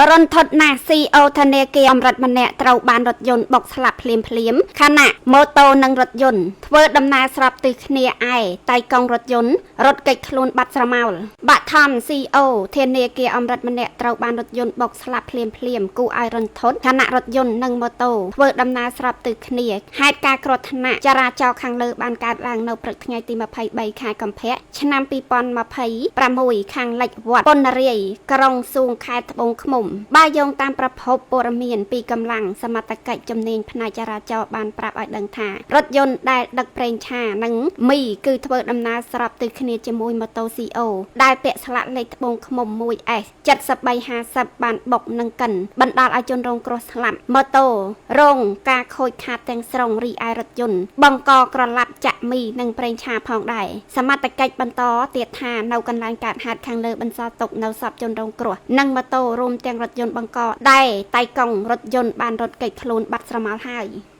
រន្ធត់ណាស់ CEO ធនាគារអមរិតម្នាក់ត្រូវបានរថយន្តបុកស្លាប់ភ្លាមខណៈម៉ូតូនិងរថយន្តធ្វើដំណើរស្របទិសគ្នាឯតែកង់រថយន្តរត់គេចខ្លួនបាត់ស្រមោលបាក់ថន CEO ធនាគារអមរិតម្នាក់ត្រូវបានរថយន្តបុកស្លាប់ភ្លាមគូឲ្យរន្ធត់ខណៈរថយន្តនិងម៉ូតូធ្វើដំណើរស្របទិសគ្នាហេតុការគ្រោះថ្នាក់ចរាចរណ៍ខាងលើបានកើតឡើងនៅព្រឹកថ្ងៃទី23 ខែកុម្ភៈឆ្នាំ2026ខាងលិចវត្តពនរាយក្រុងសួងខេត្តត្បូងឃ្មុំបើយោងតាមប្រភពព័ត៌មានពីកម្លាំងសមត្ថកិច្ចជំនាញផ្នែកចរាចរណ៍បានប្រាប់ឲ្យដឹងថារថយន្តដែលដឹកប្រេងឆានិងមីគឺធ្វើដំណើរស្របទិសគ្នាជាមួយម៉ូតូ CO ដែលពាក់ស្លាកលេខត្បូងឃ្មុំ 1S 7350បានបុកនឹងកិនបណ្ដាលឲ្យជនរងគ្រោះស្លាប់ម៉ូតូរងការខូចខាតទាំងស្រុងរីឯរថយន្តបង្កក្រឡាប់ចាក់មីនិងប្រេងឆាផងដែរសមត្ថកិច្ចបន្តទៀតថានៅកន្លែងកើតហេតុខាងលើបន្សល់ទុកនៅសពជនរងគ្រោះនិងម៉ូតូរួមទាំងរថយន្តបង្កដែរតែកង់រថយន្តបានរត់គេចខ្លួនបាត់ស្រមោលហើយ